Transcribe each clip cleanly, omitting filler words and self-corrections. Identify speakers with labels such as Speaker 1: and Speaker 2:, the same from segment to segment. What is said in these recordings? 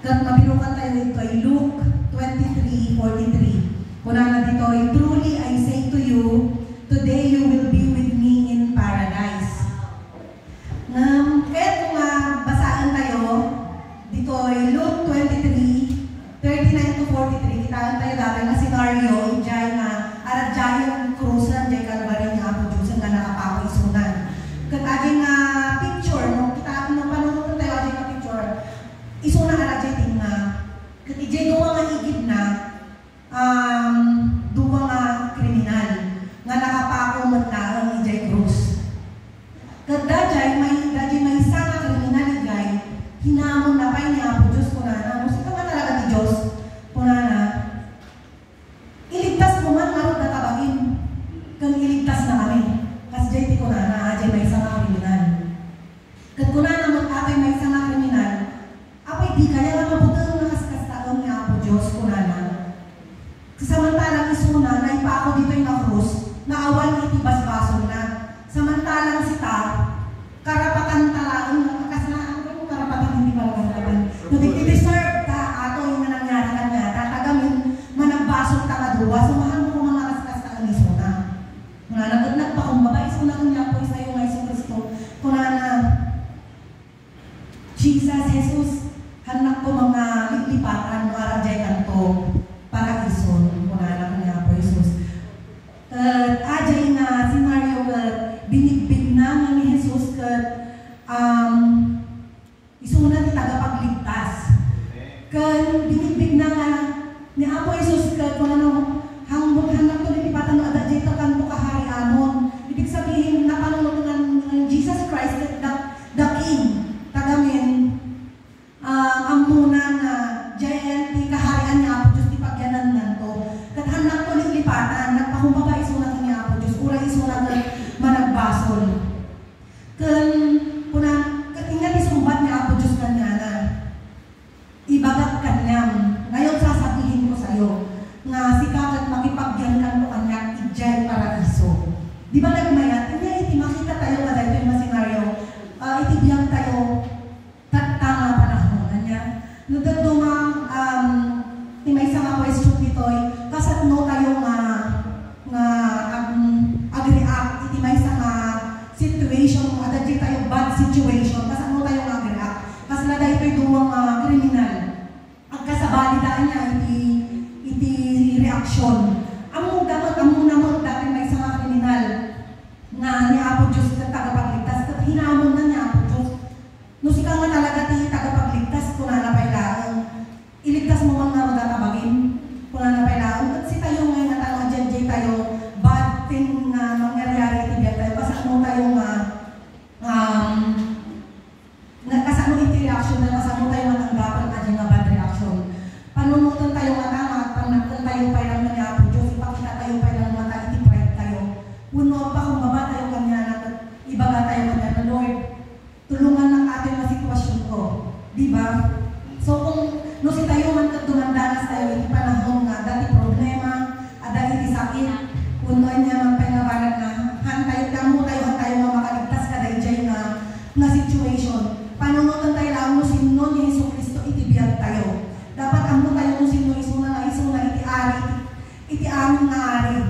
Speaker 1: Kat mabirukan tayo dito ay Luke 23:43. Kunana dito ay, truly I say to you, today you will be with me in paradise. Kaya kung basaan tayo, dito ay Luke 23:39-43, kitaan tayo dati na senaryo, dyan na, dyan yung cruise lang, dyan kalbari niya po, dyan nga nakapako isunan. Kat aging picture, no? Kitaan ng panunod tayo, aging picture, isuna dyan ting kat dyan duwa nga igid na, duwa nga kriminal, nga nakapako matlaang dyan cruise. Kat dyan may isa nga kriminal dyan, hinamon na pa niya po, Diyos ko na, musika nga talaga ni Diyos, po na, iligtas mo man nga na tabagin, kung iligtas na kami. Kasi dyan di ko na, dyan may isang kriminal. Kat ko na naman apay may isang kriminal, apay di kaya nga mabutang nakaskastaon niya po, Diyos ko na. Samantalang isuna, na ipa ako dito yung na-krus, naawan itibas-bason na. Samantalang sita, karapatan talagang nakakaslaan ko, karapatan hindi pala kasalaban. I-deserve ka, ato yung nangyari kanya, tatagamin, managbasok ka kaduwa, sumahan mo kung mga kaskastaan ni Suna. Kung nagpakumbaba, isuna kanya po isa yung Yesu Cristo. Kung Jesus, Jesus, hanak ko mga lipatan, mga rajaykan to, para ison, kung kanya po Jesus. Ajay na senaryo ka, binigbig na ni Jesus ka, isuna ni tagapagligtas. Kan binigbig na nga ni Apo Jesus ka kung hangbog-hanap to lipatan no ada dito kanto kaharianon. Ibig sabihin na panunod ng Jesus Christ the King tagamin ampunan na giant kaharian ni Apo Diyos di pagyanan nanto. Kat hanap to lipatan nagpakumbaba isuna ni Apo Diyos ura isuna na managbasol. Kan katingan isumbat ni Apo Diyos kanya na ibagat kanyang. Ngayon sasabihin ko sa'yo nga sikagat makipagyan kan mo kanya ijay paraiso. Di ba nagmayat? Kanya iti makita tayo kada ito yung senaryo. Iti biyang tayo tatanga panahon kanya. Nagdadumang may isang question dito kasatno tayo nga agreact iti may isang situation ada di tayo bad situation kasatno tayo nga agreact. Kasi na dahil ito'y duwang kriminal. Ang kasabalidaan niya, iti reaksyon. Amo namon dati may isang kriminal na ni Apo Diyos na tagapagligtas. Kat hinamon na ni Apo Diyos. No sika nga talaga ti tagapagligtas kung nanapailaan. Iligtas mo man nga tabagin kung nanapailaan. Kat si tayo ngayon na tayo dyan tayo bad thing na mangyayari iti tayo. Kasano tayo kasano iti reaction na kasano tayo mananggapan na dyan nga bad reaction. Panunutan tayo nga tama at panagtan tayo pa lang na Apo Diyos, ipakita tayo pa lang mata, iti pride tayo. Puno pa kung baba tayo kanya na ibaga tayo kanya na Lord, tulungan ng ating na sitwasyon ko. Diba? So kung no si tayo man dumandanas tayo, iti panahon nga, dati problema, ada iti sakit, puno niya man pangabalag na, hantay tayo makaligtas ka dahil dyan na situation. Panunutan tayo lang mo sino ni Yesu Cristo itibiyag tayo. Dapat amo tayo mo sino isuna iti ari, iti amin na ari.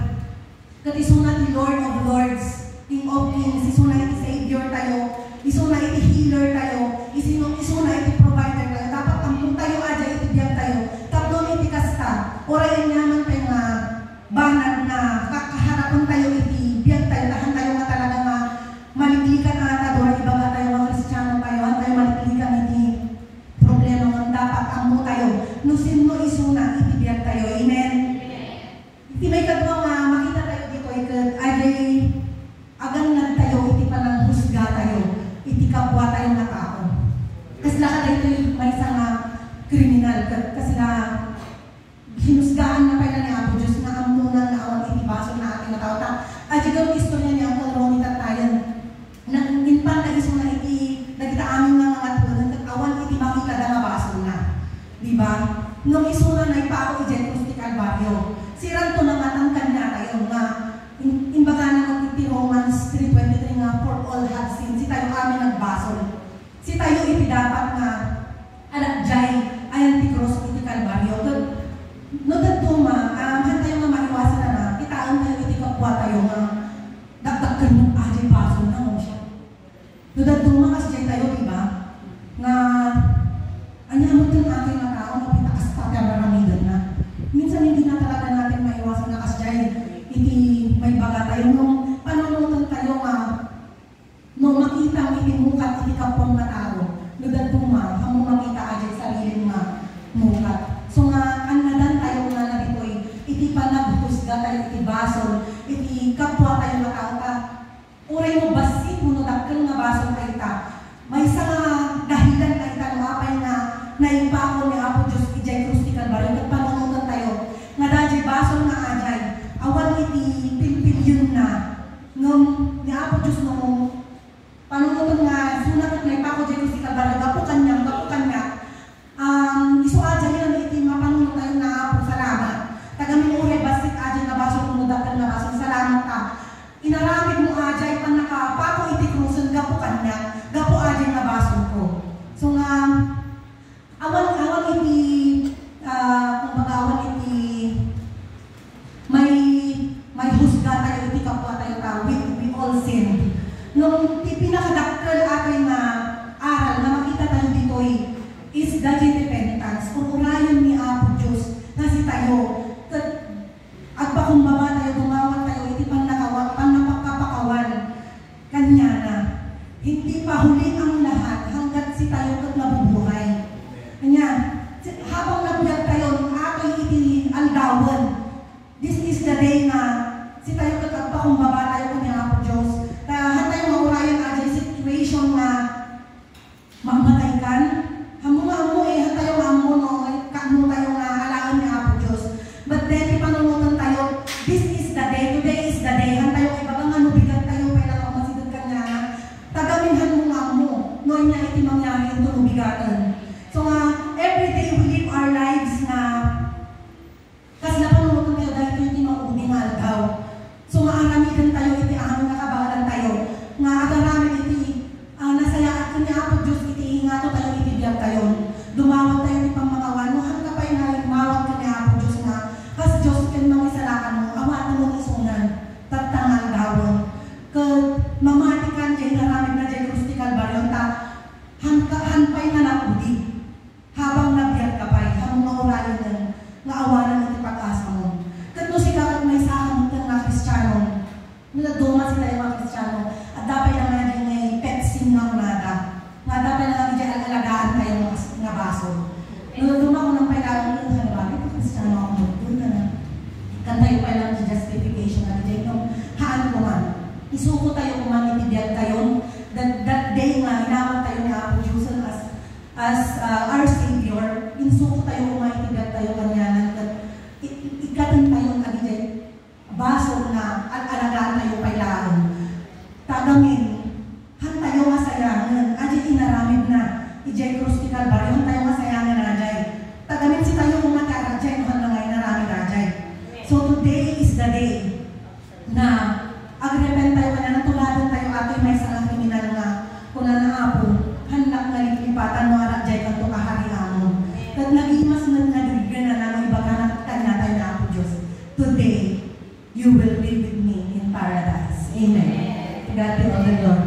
Speaker 1: Kat isuna ti Lord of Lords, King of Kings, isuna iti Savior tayo, isuna iti Healer tayo, isuna iti Provider tayo. Dapat amo tayo aja itibiyag tayo. Tapno iti kasta, orayan naman tayo nga banad na kakaharapan tayo iti biyag tayo, tahan tayo nga talaga nga maliglikan ata doon, iba nga tayo mga Kristiyano tayo, tayo maliglikan iti problema nga dapat amo tayo. No sino isuna, itibiyag tayo. Amen? Iti may kadwa nga, makita tayo dito, ajay, agang tayo, iti panang husga tayo, iti kapwa tayo na tao. Kasi lahat ito may isang kriminal, kasi na hinusgaan na pala ni Apo Diyos na amunan na awang iti baso na ating natao. Ajay gawin istorya niya, ang kalawang itatayan, nang inpan na iso na iti nagita amin nga mga tulan awan iti makita na baso na. Diba? Nung iso na ipa ako iti Cristi Calvario. Siran to na matang kanya tayo nga imbaga na iti Romans 3:23 nga for all have sinned. Si tayo kami nagbasol. Si tayo iti dapat nga anak jay ay naipako ni Apo Diyos ijay krus ti Kalbaryo ket panunutan tayo nga dajay basol nga ajay awan iti pilpilyon na ngem ni Apo Diyos no panunutan nga sunat ket naipako ijay krus ti Kalbaryo gapu kanya isu aja yan iti mapanunutan tayo na Apo salamat tagamin mo basit ajay nga basol kumudakan nga basol salamat ka inaramid mo ajay pan nakapako iti krusen gapu kanya gapu ajay nga basol ko so nga awan iti kumbaga awan iti may husga tayo iti kapwa tayo ka we all sin nung pinakadakkel ako'y na aral na makita tayo dito'y is the repentance kung urayon ni Apo Diyos na si tayo agpakumbaba tayo tumawat tayo iti panapakapakawan kanya na hindi pa huli ang lahat hanggat si tayo kat nabubuhay kanya habang nabuyag tayo ako'y iti aldawan this is the day na si tayo kat agpakumbaba tayo kanya Apo Diyos han tayo maurayon ajay situation na mamatay kan hamo han tayo amo no kaano tayo nga alaan ni Apo Diyos but then ipanunutan tayo this is the day today is the day han tayo ibagang ano bigat tayo pala kang masidod kanya tagaminhan mo nga mo noon niya iti mangyari ito bigatan so nga every day we live our lives na kasi napanunutan tayo dahil ito iti maubingal daw so nga aramidan tayo iti aming nakabahalan tayo nga agaramin iti nasaya at kanya Apo Diyos iti ingato tayo iti biyag tayo dumawat tayo ni pamakawan no hangga pa'y nalimawat kanya Apo Diyos nga kas Diyos ken mangisalakan mo awatan mo isunan tatangal dawon ket mamatikan jay naramid na jay krus ti Kalbaryo ta hanpay na napudi habang nabiyag ka pa'y habang maurayon nga awanan iti pag-asa mo ket no sikat may sahan nga Kristiyano naduma sila yung mga Kristiyano at dapat lang nga yung pet sim nga unada nga dapat lang nga dyan alagaan kayo nga baso naduma ko ng pailalang yung hanabali ito Kristiyano ako doon na na kantayo pa lang yung justification at dyan yung haan ko man isuko tayo kuman itibiyag tayo that day nga hinawag tayo ni Apo Diyos as our Savior insuko tayo kuman itibiyag tayo kanyanan ikatan tayo nga dyan baso na at alagaan tayo pailaon tagamin han tayo masayangan ajay inaramid na ijay krus ti Kalbaryo han tayo masayangan na ajay tagamin si tayo kumatara ajay han na ngay naramid ajay so today is the day na agrepent tayo na natuladan tayo ato'y may sarang kriminal nga kuna na Apo hanlak nga lipatan mo ara ajay kanto kaharian mo kat nagimas na nadiggan na nang ibaga kanya tayo na Apo Diyos today you will be with me in paradise. Amen. God be all the glory.